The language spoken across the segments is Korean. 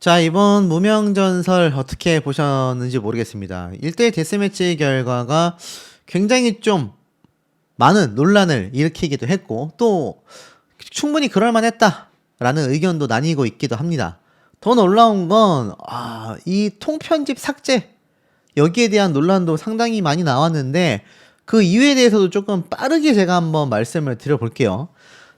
자, 이번 무명전설 어떻게 보셨는지 모르겠습니다. 1대1 데스매치 결과가 굉장히 좀 많은 논란을 일으키기도 했고, 또 충분히 그럴만했다라는 의견도 나뉘고 있기도 합니다. 더 놀라운 건, 이 통편집 삭제, 여기에 대한 논란도 상당히 많이 나왔는데, 그 이유에 대해서도 조금 빠르게 제가 한번 말씀을 드려볼게요.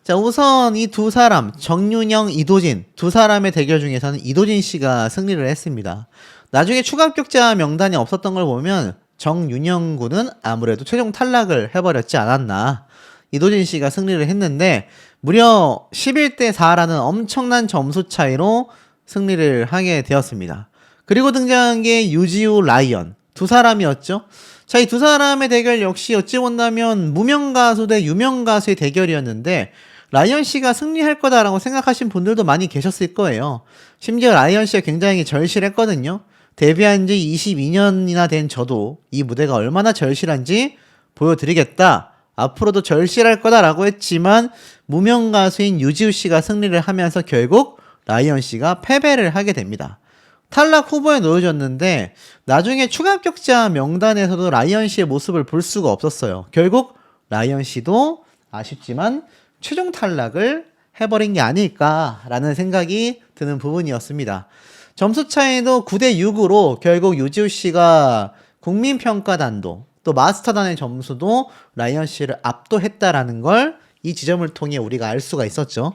자, 우선 이 두 사람, 정윤영, 이도진, 두 사람의 대결 중에서는 이도진 씨가 승리를 했습니다. 나중에 추가 합격자 명단이 없었던 걸 보면 정윤영 군은 아무래도 최종 탈락을 해버렸지 않았나. 이도진 씨가 승리를 했는데 무려 11대 4라는 엄청난 점수 차이로 승리를 하게 되었습니다. 그리고 등장한 게 유지우, 라이언 두 사람이었죠. 자, 이 두 사람의 대결 역시 어찌 본다면 무명 가수 대 유명 가수의 대결이었는데 라이언 씨가 승리할 거다라고 생각하신 분들도 많이 계셨을 거예요. 심지어 라이언 씨가 굉장히 절실했거든요. 데뷔한 지 22년이나 된 저도 이 무대가 얼마나 절실한지 보여드리겠다. 앞으로도 절실할 거다라고 했지만 무명 가수인 유지우 씨가 승리를 하면서 결국 라이언 씨가 패배를 하게 됩니다. 탈락 후보에 놓여졌는데 나중에 추가 합격자 명단에서도 라이언 씨의 모습을 볼 수가 없었어요. 결국 라이언 씨도 아쉽지만 최종 탈락을 해버린 게 아닐까라는 생각이 드는 부분이었습니다. 점수 차이도 9대 6으로 결국 유지우 씨가 국민평가단도 또 마스터단의 점수도 라이언 씨를 압도했다라는 걸 이 지점을 통해 우리가 알 수가 있었죠.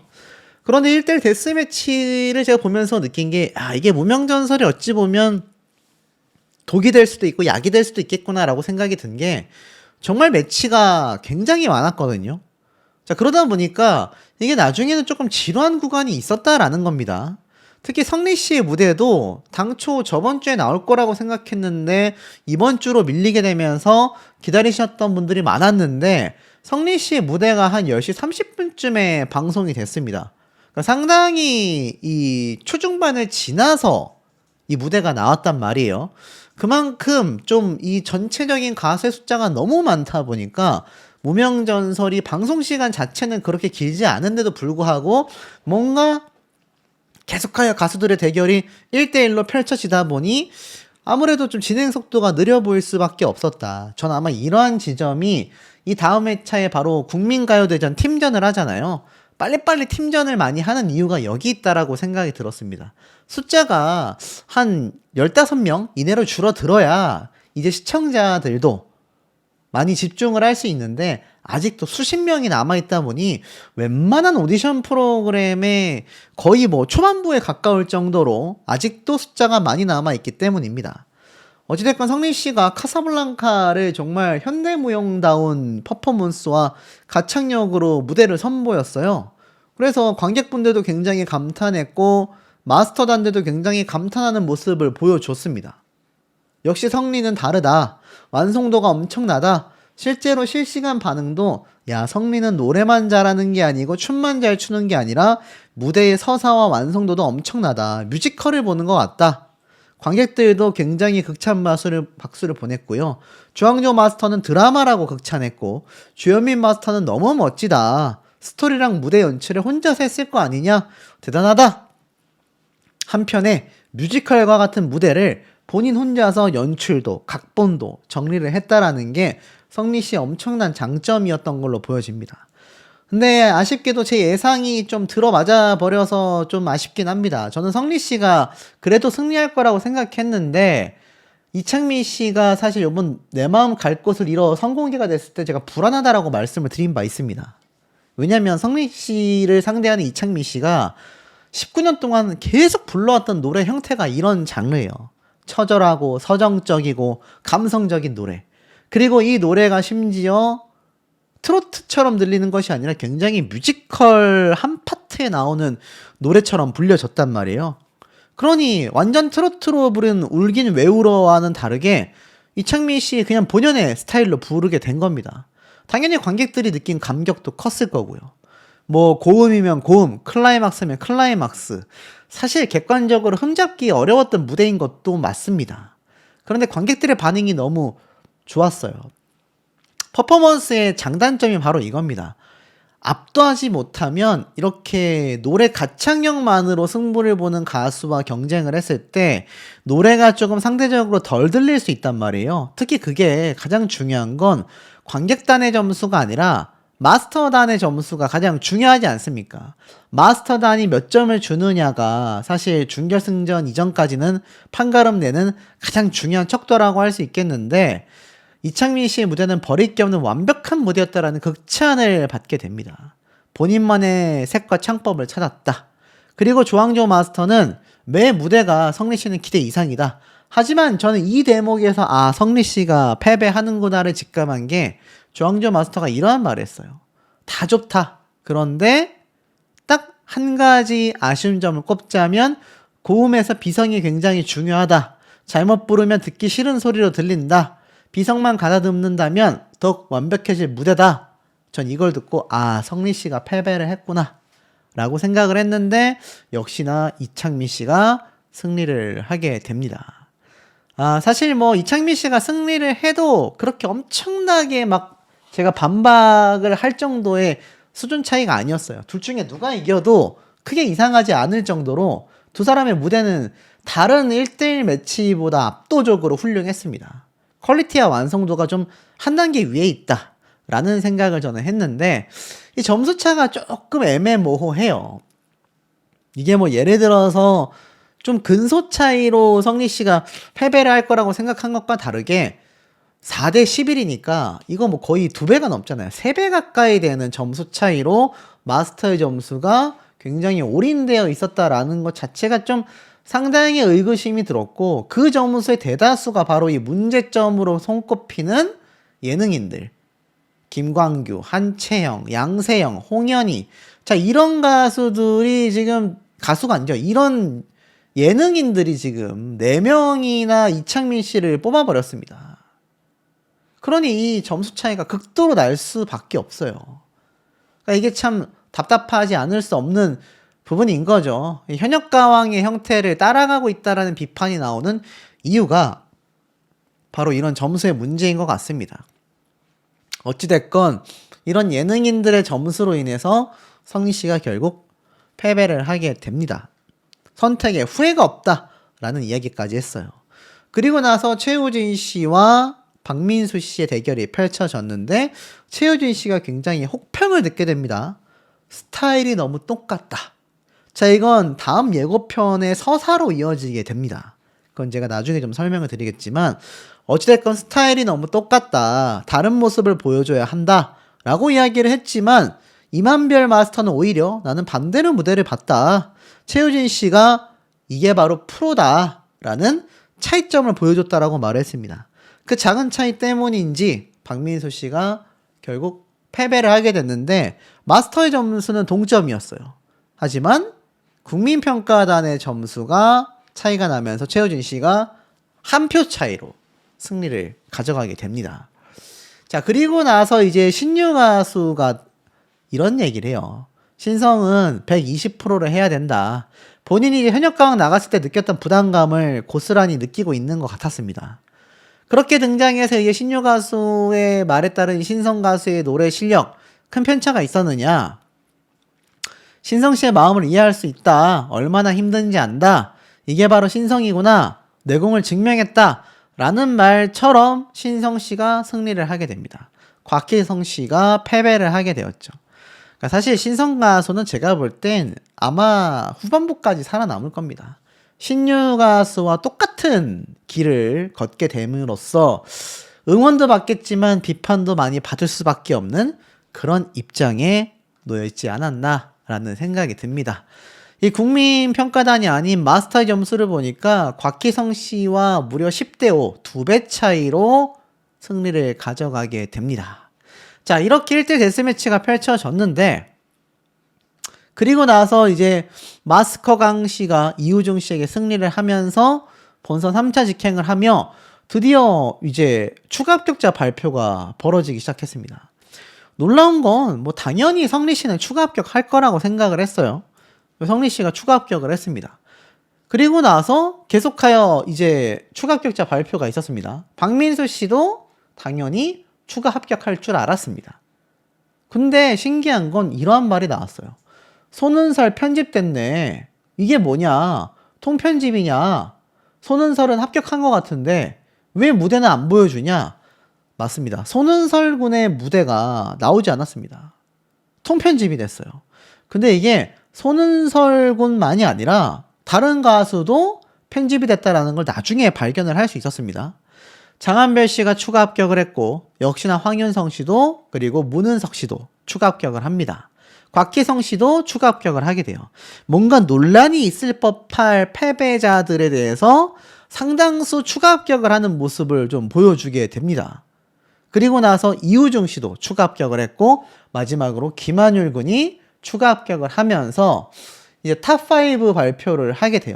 그런데 1대1 데스매치를 제가 보면서 느낀 게 이게 무명전설이 어찌 보면 독이 될 수도 있고 약이 될 수도 있겠구나라고 생각이 든 게 정말 매치가 굉장히 많았거든요. 자, 그러다 보니까 이게 나중에는 조금 지루한 구간이 있었다라는 겁니다. 특히 성리 씨의 무대도 당초 저번 주에 나올 거라고 생각했는데 이번 주로 밀리게 되면서 기다리셨던 분들이 많았는데 성리 씨의 무대가 한 10시 30분쯤에 방송이 됐습니다. 그러니까 상당히 이 초중반을 지나서 이 무대가 나왔단 말이에요. 그만큼 좀 이 전체적인 가수의 숫자가 너무 많다 보니까 무명전설이 방송시간 자체는 그렇게 길지 않은데도 불구하고 뭔가 계속하여 가수들의 대결이 1대1로 펼쳐지다 보니 아무래도 좀 진행 속도가 느려 보일 수밖에 없었다. 전 아마 이러한 지점이 이 다음 회차에 바로 국민가요대전 팀전을 하잖아요. 빨리빨리 팀전을 많이 하는 이유가 여기 있다라고 생각이 들었습니다. 숫자가 한 15명 이내로 줄어들어야 이제 시청자들도 많이 집중을 할 수 있는데 아직도 수십 명이 남아있다 보니 웬만한 오디션 프로그램에 거의 초반부에 가까울 정도로 아직도 숫자가 많이 남아있기 때문입니다. 어찌됐건 성리 씨가 카사블랑카를 정말 현대무용다운 퍼포먼스와 가창력으로 무대를 선보였어요. 그래서 관객분들도 굉장히 감탄했고 마스터단들도 굉장히 감탄하는 모습을 보여줬습니다. 역시 성리는 다르다. 완성도가 엄청나다. 실제로 실시간 반응도 성리는 노래만 잘하는 게 아니고 춤만 잘 추는 게 아니라 무대의 서사와 완성도도 엄청나다. 뮤지컬을 보는 것 같다. 관객들도 굉장히 극찬 박수를 보냈고요. 주황조 마스터는 드라마라고 극찬했고 주현민 마스터는 너무 멋지다. 스토리랑 무대 연출을 혼자서 했을 거 아니냐? 대단하다. 한편에 뮤지컬과 같은 무대를 본인 혼자서 연출도 각본도 정리를 했다라는 게 성리 씨의 엄청난 장점이었던 걸로 보여집니다. 근데 아쉽게도 제 예상이 좀 들어맞아 버려서 좀 아쉽긴 합니다. 저는 성리 씨가 그래도 승리할 거라고 생각했는데 이창민 씨가 사실 이번 내 마음 갈 곳을 잃어 선공개가 됐을 때 제가 불안하다라고 말씀을 드린 바 있습니다. 왜냐면 성리 씨를 상대하는 이창민 씨가 19년 동안 계속 불러왔던 노래 형태가 이런 장르예요. 처절하고 서정적이고 감성적인 노래. 그리고 이 노래가 심지어 트로트처럼 들리는 것이 아니라 굉장히 뮤지컬 한 파트에 나오는 노래처럼 불려졌단 말이에요. 그러니 완전 트로트로 부른 울긴 왜 울어와는 다르게 이창민 씨 그냥 본연의 스타일로 부르게 된 겁니다. 당연히 관객들이 느낀 감격도 컸을 거고요. 고음이면 고음, 클라이막스면 클라이막스. 사실 객관적으로 흠잡기 어려웠던 무대인 것도 맞습니다. 그런데 관객들의 반응이 너무 좋았어요. 퍼포먼스의 장단점이 바로 이겁니다. 압도하지 못하면 이렇게 노래 가창력만으로 승부를 보는 가수와 경쟁을 했을 때 노래가 조금 상대적으로 덜 들릴 수 있단 말이에요. 특히 그게 가장 중요한 건 관객단의 점수가 아니라 마스터단의 점수가 가장 중요하지 않습니까? 마스터단이 몇 점을 주느냐가 사실 준결승전 이전까지는 판가름 내는 가장 중요한 척도라고 할 수 있겠는데, 이창민 씨의 무대는 버릴 게 없는 완벽한 무대였다라는 극찬을 받게 됩니다. 본인만의 색과 창법을 찾았다. 그리고 조항조 마스터는 매 무대가 성리 씨는 기대 이상이다. 하지만 저는 이 대목에서 성리 씨가 패배하는구나를 직감한 게 조항조 마스터가 이러한 말을 했어요. 다 좋다. 그런데 딱 한 가지 아쉬운 점을 꼽자면 고음에서 비성이 굉장히 중요하다. 잘못 부르면 듣기 싫은 소리로 들린다. 비성만 가다듬는다면 더욱 완벽해질 무대다. 전 이걸 듣고 성리 씨가 패배를 했구나 라고 생각을 했는데, 역시나 이창민 씨가 승리를 하게 됩니다. 사실 뭐 이창민 씨가 승리를 해도 그렇게 엄청나게 막 제가 반박을 할 정도의 수준 차이가 아니었어요. 둘 중에 누가 이겨도 크게 이상하지 않을 정도로 두 사람의 무대는 다른 1대1 매치보다 압도적으로 훌륭했습니다. 퀄리티와 완성도가 좀 한 단계 위에 있다 라는 생각을 저는 했는데, 이 점수차가 조금 애매모호해요. 이게 뭐 예를 들어서 좀 근소 차이로 성리 씨가 패배를 할 거라고 생각한 것과 다르게 4대 11이니까 이거 뭐 거의 2배가 넘잖아요. 3배 가까이 되는 점수 차이로 마스터의 점수가 굉장히 올인되어 있었다라는 것 자체가 좀 상당히 의구심이 들었고, 그 점수의 대다수가 바로 이 문제점으로 손꼽히는 예능인들, 김광규, 한채영, 양세형, 홍현희, 자 이런 가수들이 지금 가수가 아니죠. 이런 예능인들이 지금 4명이나 이창민 씨를 뽑아버렸습니다. 그러니 이 점수 차이가 극도로 날 수밖에 없어요. 그러니까 이게 참 답답하지 않을 수 없는 부분인 거죠. 현역가왕의 형태를 따라가고 있다라는 비판이 나오는 이유가 바로 이런 점수의 문제인 것 같습니다. 어찌됐건 이런 예능인들의 점수로 인해서 성리 씨가 결국 패배를 하게 됩니다. 선택에 후회가 없다라는 이야기까지 했어요. 그리고 나서 최우진 씨와 박민수 씨의 대결이 펼쳐졌는데, 최우진 씨가 굉장히 혹평을 듣게 됩니다. 스타일이 너무 똑같다. 자, 이건 다음 예고편의 서사로 이어지게 됩니다. 그건 제가 나중에 좀 설명을 드리겠지만, 어찌됐건 스타일이 너무 똑같다. 다른 모습을 보여줘야 한다. 라고 이야기를 했지만, 이만별 마스터는 오히려 나는 반대로 무대를 봤다. 최우진 씨가 이게 바로 프로다. 라는 차이점을 보여줬다라고 말했습니다. 그 작은 차이 때문인지 박민수 씨가 결국 패배를 하게 됐는데, 마스터의 점수는 동점이었어요. 하지만 국민평가단의 점수가 차이가 나면서 최우진 씨가 한 표 차이로 승리를 가져가게 됩니다. 자, 그리고 나서 이제 신유 가수가 이런 얘기를 해요. 신성은 120%를 해야 된다. 본인이 현역가왕 나갔을 때 느꼈던 부담감을 고스란히 느끼고 있는 것 같았습니다. 그렇게 등장해서 이게 신유 가수의 말에 따른 신성 가수의 노래 실력 큰 편차가 있었느냐? 신성 씨의 마음을 이해할 수 있다. 얼마나 힘든지 안다. 이게 바로 신성이구나. 내공을 증명했다. 라는 말처럼 신성 씨가 승리를 하게 됩니다. 곽희성 씨가 패배를 하게 되었죠. 그러니까 사실 신성 가수는 제가 볼 땐 아마 후반부까지 살아남을 겁니다. 신유 가수와 똑같은 길을 걷게 됨으로써 응원도 받겠지만 비판도 많이 받을 수밖에 없는 그런 입장에 놓여있지 않았나라는 생각이 듭니다. 이 국민평가단이 아닌 마스터의 점수를 보니까 곽희성 씨와 무려 10대5, 2배 차이로 승리를 가져가게 됩니다. 자, 이렇게 1대 데스매치가 펼쳐졌는데, 그리고 나서 이제 마스커강 씨가 이우중 씨에게 승리를 하면서 본선 3차 직행을 하며 드디어 이제 추가 합격자 발표가 벌어지기 시작했습니다. 놀라운 건 뭐 당연히 성리 씨는 추가 합격할 거라고 생각을 했어요. 성리 씨가 추가 합격을 했습니다. 그리고 나서 계속하여 이제 추가 합격자 발표가 있었습니다. 박민수 씨도 당연히 추가 합격할 줄 알았습니다. 근데 신기한 건 이러한 말이 나왔어요. 손은설 편집됐네. 이게 뭐냐? 통편집이냐? 손은설은 합격한 것 같은데 왜 무대는 안 보여주냐? 맞습니다. 손은설 군의 무대가 나오지 않았습니다. 통편집이 됐어요. 근데 이게 손은설 군만이 아니라 다른 가수도 편집이 됐다라는 걸 나중에 발견을 할 수 있었습니다. 장한별 씨가 추가 합격을 했고 역시나 황윤성 씨도 그리고 문은석 씨도 추가 합격을 합니다. 곽희성 씨도 추가 합격을 하게 돼요. 뭔가 논란이 있을 법할 패배자들에 대해서 상당수 추가 합격을 하는 모습을 좀 보여주게 됩니다. 그리고 나서 이우중 씨도 추가 합격을 했고 마지막으로 김한율 군이 추가 합격을 하면서 이제 탑5 발표를 하게 돼요.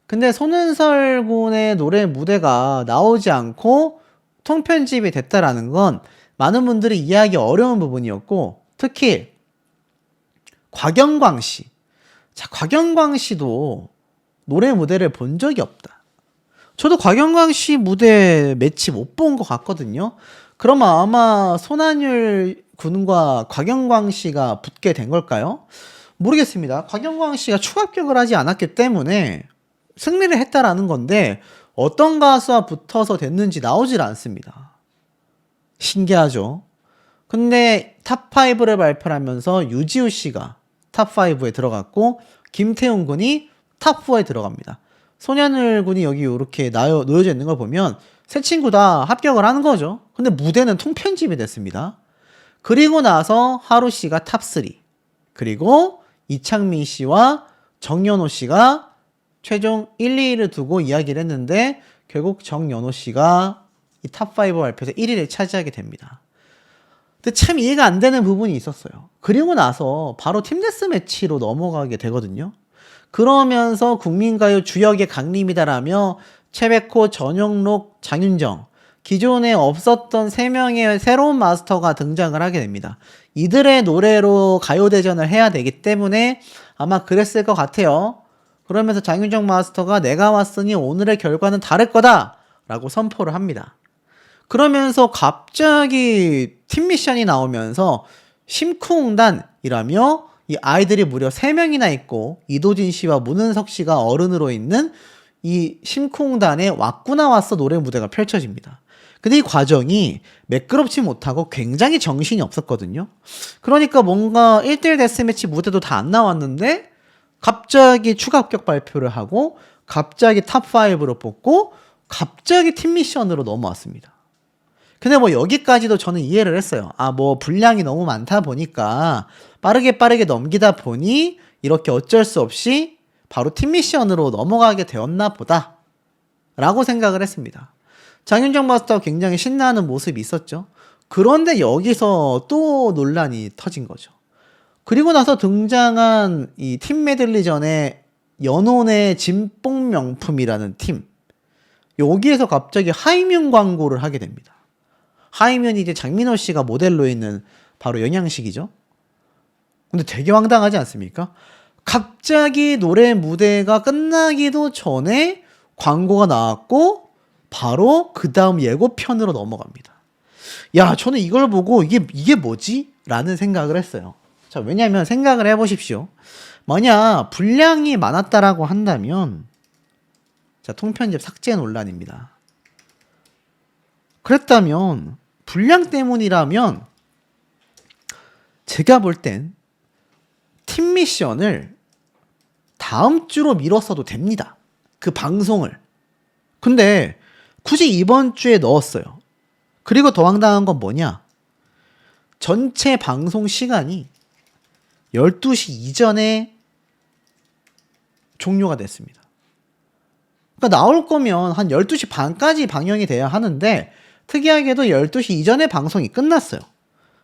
근데 손은설 군의 노래 무대가 나오지 않고 통편집이 됐다라는 건 많은 분들이 이해하기 어려운 부분이었고 특히 곽영광 씨. 자, 곽영광 씨도 노래 무대를 본 적이 없다. 저도 곽영광 씨 무대 매치 못 본 것 같거든요. 그러면 아마 손한율 군과 곽영광 씨가 붙게 된 걸까요? 모르겠습니다. 곽영광 씨가 추가 합격을 하지 않았기 때문에 승리를 했다라는 건데 어떤 가수와 붙어서 됐는지 나오질 않습니다. 신기하죠? 근데 탑5를 발표를 하면서 유지우 씨가 탑5에 들어갔고 김태훈 군이 탑4에 들어갑니다. 손현을 군이 여기 이렇게 놓여져 있는 걸 보면 세 친구 다 합격을 하는 거죠. 근데 무대는 통편집이 됐습니다. 그리고 나서 하루 씨가 탑3 그리고 이창민 씨와 정연호 씨가 최종 1, 2위를 두고 이야기를 했는데 결국 정연호 씨가 이 탑5 발표에서 1위를 차지하게 됩니다. 근데 참 이해가 안 되는 부분이 있었어요. 그리고 나서 바로 팀데스매치로 넘어가게 되거든요. 그러면서 국민가요 주역의 강림이다라며 최백호, 전영록, 장윤정 기존에 없었던 3명의 새로운 마스터가 등장을 하게 됩니다. 이들의 노래로 가요대전을 해야 되기 때문에 아마 그랬을 것 같아요. 그러면서 장윤정 마스터가 내가 왔으니 오늘의 결과는 다를 거다 라고 선포를 합니다. 그러면서 갑자기 팀 미션이 나오면서 심쿵단이라며 이 아이들이 무려 3명이나 있고 이도진 씨와 문은석 씨가 어른으로 있는 이 심쿵단의 왔구나 왔어 노래 무대가 펼쳐집니다. 근데 이 과정이 매끄럽지 못하고 굉장히 정신이 없었거든요. 그러니까 뭔가 1대1 데스매치 무대도 다 안 나왔는데 갑자기 추가 합격 발표를 하고 갑자기 탑5로 뽑고 갑자기 팀 미션으로 넘어왔습니다. 근데 뭐 여기까지도 저는 이해를 했어요. 아, 뭐 분량이 너무 많다 보니까 빠르게 넘기다 보니 이렇게 어쩔 수 없이 바로 팀 미션으로 넘어가게 되었나 보다 라고 생각을 했습니다. 장윤정 마스터가 굉장히 신나는 모습이 있었죠. 그런데 여기서 또 논란이 터진 거죠. 그리고 나서 등장한 이 팀 메들리전에 연혼의 진뽕 명품이라는 팀, 여기에서 갑자기 하이뮨 광고를 하게 됩니다. 하이뮨이 이제 장민호 씨가 모델로 있는 바로 영양식이죠. 근데 되게 황당하지 않습니까? 갑자기 노래 무대가 끝나기도 전에 광고가 나왔고 바로 그 다음 예고편으로 넘어갑니다. 야, 저는 이걸 보고 이게 뭐지? 라는 생각을 했어요. 자, 왜냐면 생각을 해보십시오. 만약 분량이 많았다라고 한다면 자, 통편집 삭제 논란입니다. 그랬다면 분량 때문이라면 제가 볼 땐 팀 미션을 다음 주로 미뤘어도 됩니다. 그 방송을. 근데 굳이 이번 주에 넣었어요. 그리고 더 황당한 건 뭐냐? 전체 방송 시간이 12시 이전에 종료가 됐습니다. 그러니까 나올 거면 한 12시 반까지 방영이 돼야 하는데 특이하게도 12시 이전에 방송이 끝났어요.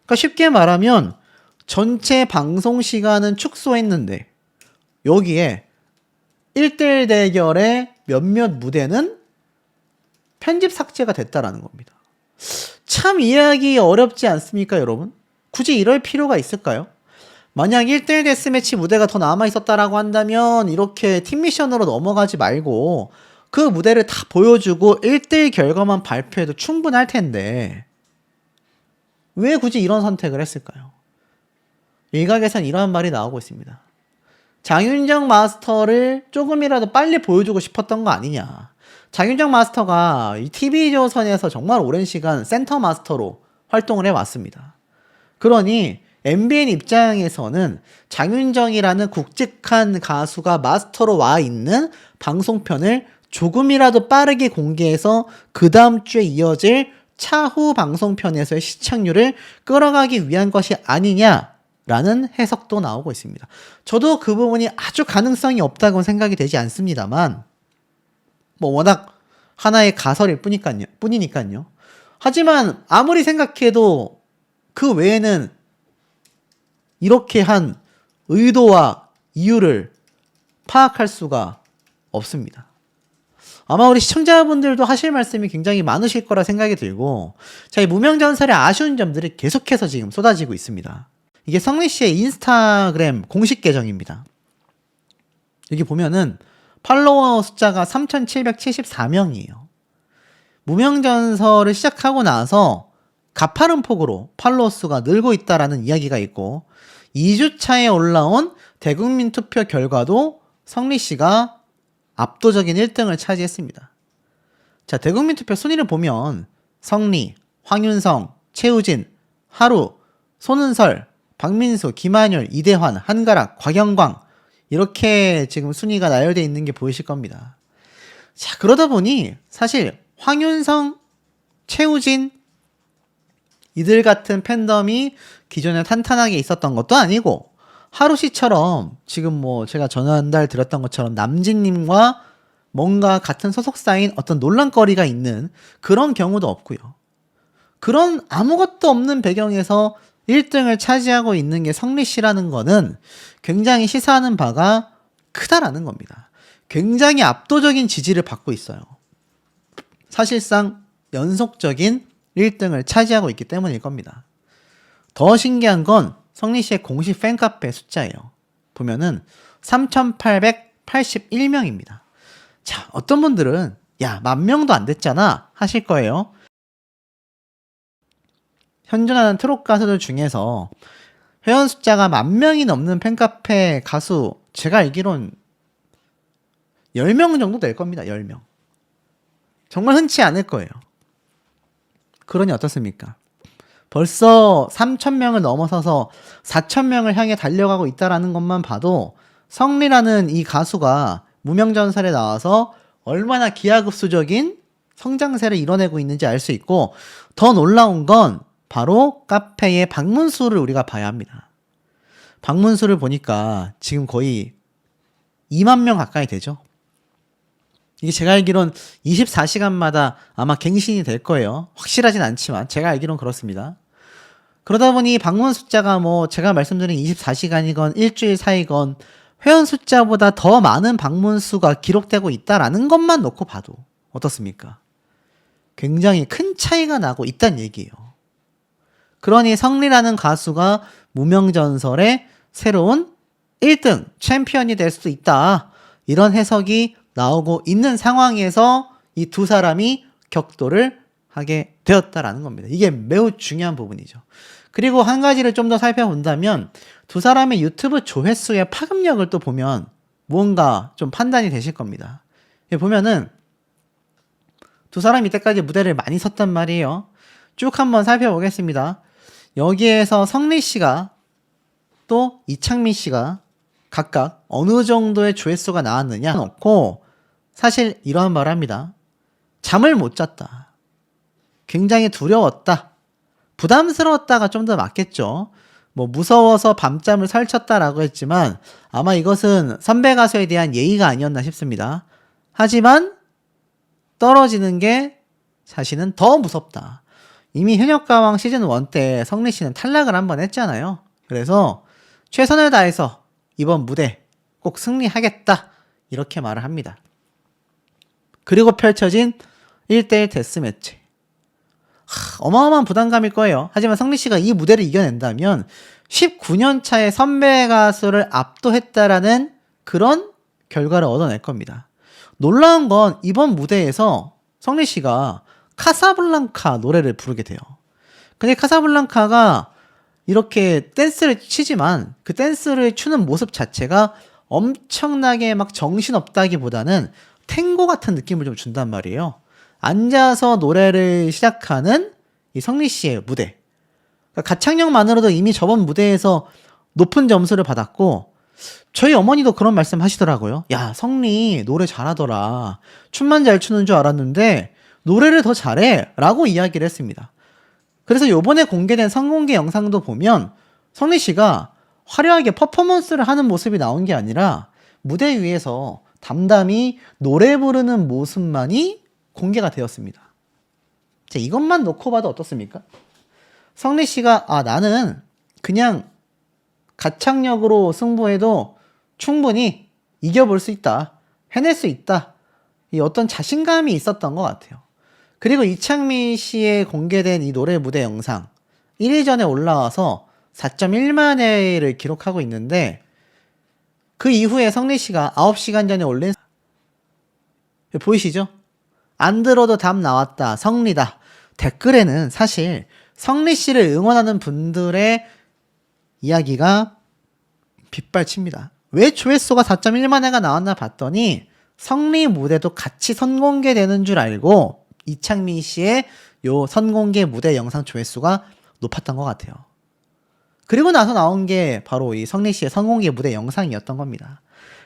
그러니까 쉽게 말하면 전체 방송 시간은 축소했는데 여기에 1대1 대결의 몇몇 무대는 편집 삭제가 됐다라는 겁니다. 참 이해하기 어렵지 않습니까, 여러분? 굳이 이럴 필요가 있을까요? 만약 1대1 데스매치 무대가 더 남아있었다라고 한다면 이렇게 팀 미션으로 넘어가지 말고 그 무대를 다 보여주고 1대1 결과만 발표해도 충분할 텐데 왜 굳이 이런 선택을 했을까요? 일각에선 이러한 말이 나오고 있습니다. 장윤정 마스터를 조금이라도 빨리 보여주고 싶었던 거 아니냐. 장윤정 마스터가 이 TV조선에서 정말 오랜 시간 센터 마스터로 활동을 해왔습니다. 그러니 MBN 입장에서는 장윤정이라는 굵직한 가수가 마스터로 와 있는 방송편을 조금이라도 빠르게 공개해서 그 다음 주에 이어질 차후 방송편에서의 시청률을 끌어가기 위한 것이 아니냐라는 해석도 나오고 있습니다. 저도 그 부분이 아주 가능성이 없다고 생각이 되지 않습니다만 뭐 워낙 하나의 가설일 뿐이니까요. 하지만 아무리 생각해도 그 외에는 이렇게 한 의도와 이유를 파악할 수가 없습니다. 아마 우리 시청자분들도 하실 말씀이 굉장히 많으실 거라 생각이 들고, 자, 이 무명전설의 아쉬운 점들이 계속해서 지금 쏟아지고 있습니다. 이게 성리 씨의 인스타그램 공식 계정입니다. 여기 보면은 팔로워 숫자가 3,774명이에요. 무명전설을 시작하고 나서 가파른 폭으로 팔로워 수가 늘고 있다라는 이야기가 있고, 2주차에 올라온 대국민 투표 결과도 성리 씨가 압도적인 1등을 차지했습니다. 자, 대국민 투표 순위를 보면 성리, 황윤성, 최우진, 하루, 손은설, 박민수, 김한율, 이대환, 한가락, 곽영광 이렇게 지금 순위가 나열되어 있는 게 보이실 겁니다. 자, 그러다 보니 사실 황윤성, 최우진 이들 같은 팬덤이 기존에 탄탄하게 있었던 것도 아니고, 하루씨처럼 지금 뭐 제가 전달 드렸던 것처럼 남진님과 뭔가 같은 소속사인 어떤 논란거리가 있는 그런 경우도 없고요. 그런 아무것도 없는 배경에서 1등을 차지하고 있는 게 성리씨라는 거는 굉장히 시사하는 바가 크다라는 겁니다. 굉장히 압도적인 지지를 받고 있어요. 사실상 연속적인 1등을 차지하고 있기 때문일 겁니다. 더 신기한 건 성리 씨의 공식 팬카페 숫자예요. 보면은 3,881명입니다. 자, 어떤 분들은 야, 10,000명도 안 됐잖아 하실 거예요. 현존하는 트롯 가수들 중에서 회원 숫자가 10,000명이 넘는 팬카페 가수 제가 알기론 10명 정도 될 겁니다. 10명. 정말 흔치 않을 거예요. 그러니 어떻습니까? 벌써 3,000명을 넘어서서 4,000명을 향해 달려가고 있다는 것만 봐도 성리라는 이 가수가 무명전설에 나와서 얼마나 기하급수적인 성장세를 이뤄내고 있는지 알 수 있고, 더 놀라운 건 바로 카페의 방문수를 우리가 봐야 합니다. 방문수를 보니까 지금 거의 2만 명 가까이 되죠. 이게 제가 알기론 24시간마다 아마 갱신이 될 거예요. 확실하진 않지만 제가 알기론 그렇습니다. 그러다 보니 방문 숫자가 뭐 제가 말씀드린 24시간이건 일주일 사이건 회원 숫자보다 더 많은 방문 수가 기록되고 있다라는 것만 놓고 봐도 어떻습니까? 굉장히 큰 차이가 나고 있다는 얘기예요. 그러니 성리라는 가수가 무명전설의 새로운 1등 챔피언이 될 수도 있다. 이런 해석이 나오고 있는 상황에서 이 두 사람이 격돌을 하게 되었다라는 겁니다. 이게 매우 중요한 부분이죠. 그리고 한 가지를 좀 더 살펴본다면 두 사람의 유튜브 조회수의 파급력을 또 보면 무언가 좀 판단이 되실 겁니다. 보면은 두 사람이 이때까지 무대를 많이 섰단 말이에요. 쭉 한번 살펴보겠습니다. 여기에서 성리 씨가 또 이창민 씨가 각각 어느 정도의 조회수가 나왔느냐 놓고 사실 이러한 말을 합니다. 잠을 못 잤다. 굉장히 두려웠다. 부담스러웠다가 좀 더 맞겠죠. 뭐 무서워서 밤잠을 설쳤다라고 했지만 아마 이것은 선배 가수에 대한 예의가 아니었나 싶습니다. 하지만 떨어지는 게 사실은 더 무섭다. 이미 현역가왕 시즌1 때 성리 씨는 탈락을 한번 했잖아요. 그래서 최선을 다해서 이번 무대 꼭 승리하겠다. 이렇게 말을 합니다. 그리고 펼쳐진 1대1 데스매치. 어마어마한 부담감일 거예요. 하지만 성리 씨가 이 무대를 이겨낸다면 19년 차의 선배 가수를 압도했다라는 그런 결과를 얻어낼 겁니다. 놀라운 건 이번 무대에서 성리 씨가 카사블랑카 노래를 부르게 돼요. 근데 카사블랑카가 이렇게 댄스를 치지만 그 댄스를 추는 모습 자체가 엄청나게 막 정신없다기보다는 탱고 같은 느낌을 좀 준단 말이에요. 앉아서 노래를 시작하는 이 성리 씨의 무대. 그러니까 가창력만으로도 이미 저번 무대에서 높은 점수를 받았고, 저희 어머니도 그런 말씀 하시더라고요. 야, 성리 노래 잘하더라. 춤만 잘 추는 줄 알았는데 노래를 더 잘해 라고 이야기를 했습니다. 그래서 요번에 공개된 선공개 영상도 보면 성리 씨가 화려하게 퍼포먼스를 하는 모습이 나온 게 아니라 무대 위에서 담담히 노래 부르는 모습만이 공개가 되었습니다. 자, 이것만 놓고 봐도 어떻습니까? 성리 씨가 나는 그냥 가창력으로 승부해도 충분히 이겨볼 수 있다. 해낼 수 있다. 이 어떤 자신감이 있었던 것 같아요. 그리고 이창민 씨의 공개된 이 노래 무대 영상 1일 전에 올라와서 4.1만 회를 기록하고 있는데, 그 이후에 성리 씨가 9시간 전에 올린 보이시죠? 안 들어도 답 나왔다. 성리다. 댓글에는 사실 성리 씨를 응원하는 분들의 이야기가 빗발칩니다. 왜 조회수가 4.1만 회가 나왔나 봤더니 성리 무대도 같이 선공개되는 줄 알고 이창민 씨의 요 선공개 무대 영상 조회수가 높았던 것 같아요. 그리고 나서 나온 게 바로 이 성리 씨의 선공개 무대 영상이었던 겁니다.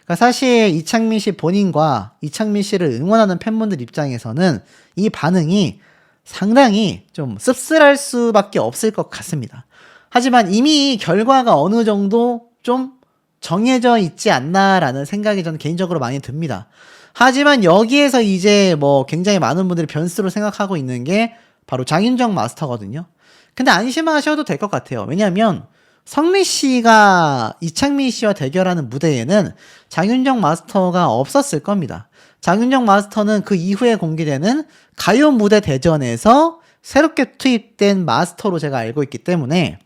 그러니까 사실 이창민 씨 본인과 이창민 씨를 응원하는 팬분들 입장에서는 이 반응이 상당히 좀 씁쓸할 수밖에 없을 것 같습니다. 하지만 이미 결과가 어느 정도 좀 정해져 있지 않나라는 생각이 저는 개인적으로 많이 듭니다. 하지만 여기에서 이제 뭐 굉장히 많은 분들이 변수로 생각하고 있는 게 바로 장윤정 마스터거든요. 근데 안심하셔도 될 것 같아요. 왜냐하면 성리 씨가 이창민 씨와 대결하는 무대에는 장윤정 마스터가 없었을 겁니다. 장윤정 마스터는 그 이후에 공개되는 가요 무대 대전에서 새롭게 투입된 마스터로 제가 알고 있기 때문에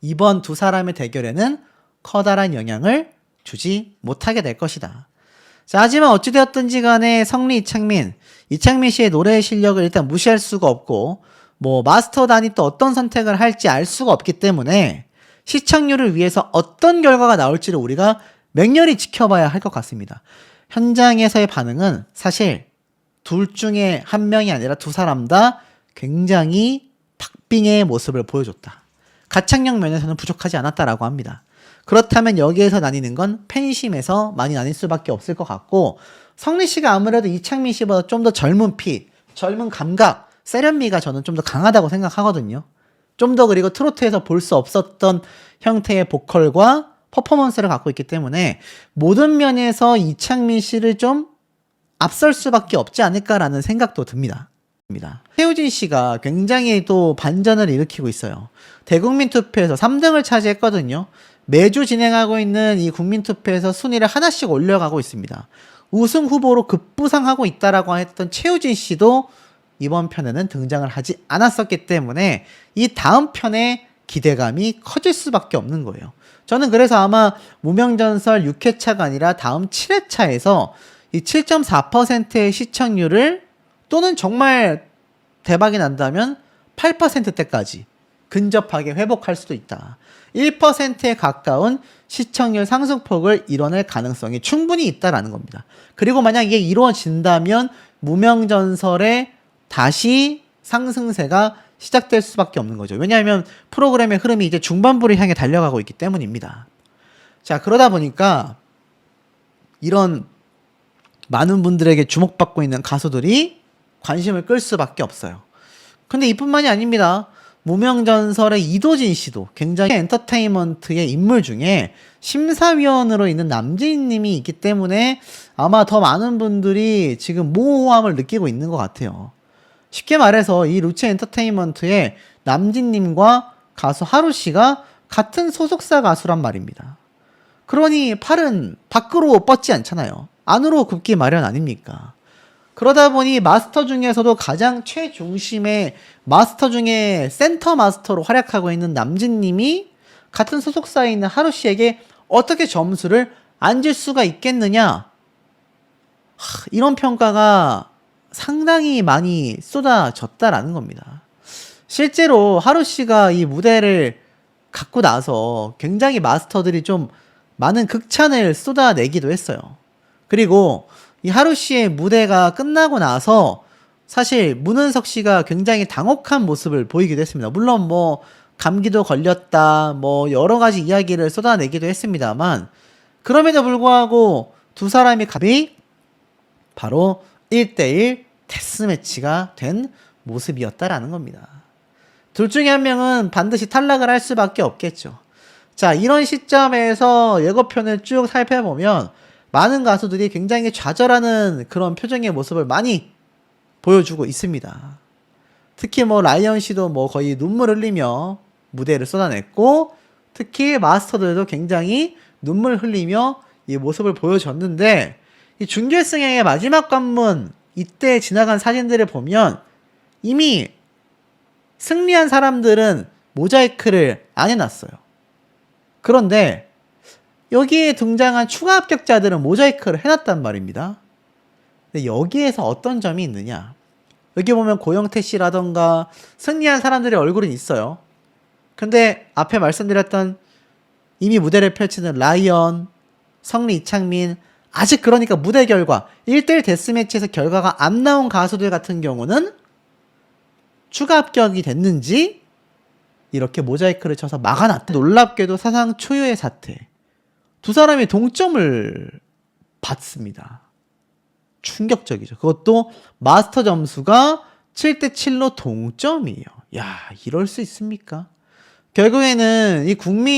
이번 두 사람의 대결에는 커다란 영향을 주지 못하게 될 것이다. 자, 하지만 어찌되었든지 간에 성리 이창민 씨의 노래 실력을 일단 무시할 수가 없고, 뭐 마스터단이 또 어떤 선택을 할지 알 수가 없기 때문에 시청률을 위해서 어떤 결과가 나올지를 우리가 맹렬히 지켜봐야 할 것 같습니다. 현장에서의 반응은 사실 둘 중에 한 명이 아니라 두 사람 다 굉장히 박빙의 모습을 보여줬다. 가창력 면에서는 부족하지 않았다라고 합니다. 그렇다면 여기에서 나뉘는 건 팬심에서 많이 나뉠 수밖에 없을 것 같고, 성리 씨가 아무래도 이창민 씨보다 좀 더 젊은 피, 젊은 감각, 세련미가 저는 좀 더 강하다고 생각하거든요. 좀 더, 그리고 트로트에서 볼 수 없었던 형태의 보컬과 퍼포먼스를 갖고 있기 때문에 모든 면에서 이창민 씨를 좀 앞설 수밖에 없지 않을까라는 생각도 듭니다. 최우진 씨가 굉장히 또 반전을 일으키고 있어요. 대국민 투표에서 3등을 차지했거든요. 매주 진행하고 있는 이 국민투표에서 순위를 하나씩 올려가고 있습니다. 우승 후보로 급부상하고 있다라고 했던 최우진 씨도 이번 편에는 등장을 하지 않았었기 때문에 이 다음 편의 기대감이 커질 수밖에 없는 거예요. 저는 그래서 아마 무명전설 6회차가 아니라 다음 7회차에서 이 7.4%의 시청률을, 또는 정말 대박이 난다면 8%대까지 근접하게 회복할 수도 있다. 1%에 가까운 시청률 상승폭을 이뤄낼 가능성이 충분히 있다라는 겁니다. 그리고 만약 이게 이루어진다면 무명전설의 다시 상승세가 시작될 수밖에 없는 거죠. 왜냐하면 프로그램의 흐름이 이제 중반부를 향해 달려가고 있기 때문입니다. 자, 그러다 보니까 이런 많은 분들에게 주목받고 있는 가수들이 관심을 끌 수밖에 없어요. 근데 이뿐만이 아닙니다. 무명전설의 이도진 씨도 굉장히 엔터테인먼트의 인물 중에 심사위원으로 있는 남진 님이 있기 때문에 아마 더 많은 분들이 지금 모호함을 느끼고 있는 것 같아요. 쉽게 말해서 이 루치 엔터테인먼트의 남진 님과 가수 하루 씨가 같은 소속사 가수란 말입니다. 그러니 팔은 밖으로 뻗지 않잖아요. 안으로 굽기 마련 아닙니까? 그러다 보니 마스터 중에서도 가장 최중심의 마스터 중에 센터 마스터로 활약하고 있는 남진님이 같은 소속사에 있는 하루 씨에게 어떻게 점수를 안 줄 수가 있겠느냐? 이런 평가가 상당히 많이 쏟아졌다라는 겁니다. 실제로 하루 씨가 이 무대를 갖고 나서 굉장히 마스터들이 좀 많은 극찬을 쏟아내기도 했어요. 그리고 이 하루 씨의 무대가 끝나고 나서 사실 문은석 씨가 굉장히 당혹한 모습을 보이기도 했습니다. 물론 뭐 감기도 걸렸다, 뭐 여러 가지 이야기를 쏟아내기도 했습니다만, 그럼에도 불구하고 두 사람이 갑이 바로 1대1 데스매치가 된 모습이었다라는 겁니다. 둘 중에 한 명은 반드시 탈락을 할 수밖에 없겠죠. 자, 이런 시점에서 예고편을 쭉 살펴보면 많은 가수들이 굉장히 좌절하는 그런 표정의 모습을 많이 보여주고 있습니다. 특히 뭐 라이언 씨도 뭐 거의 눈물 흘리며 무대를 쏟아냈고, 특히 마스터들도 굉장히 눈물 흘리며 이 모습을 보여줬는데, 이 준결승의 마지막 관문 이때 지나간 사진들을 보면 이미 승리한 사람들은 모자이크를 안 해놨어요. 그런데 여기에 등장한 추가 합격자들은 모자이크를 해놨단 말입니다. 근데 여기에서 어떤 점이 있느냐? 여기 보면 고영태 씨라던가 승리한 사람들의 얼굴은 있어요. 근데 앞에 말씀드렸던 이미 무대를 펼치는 라이언, 성리, 이창민, 아직 그러니까 무대 결과 1대1 데스매치에서 결과가 안 나온 가수들 같은 경우는 추가 합격이 됐는지 이렇게 모자이크를 쳐서 막아놨다. 놀랍게도 사상 초유의 사태. 두 사람이 동점을 받습니다. 충격적이죠. 그것도 마스터 점수가 7대7로 동점이에요. 야, 이럴 수 있습니까? 결국에는 이 국민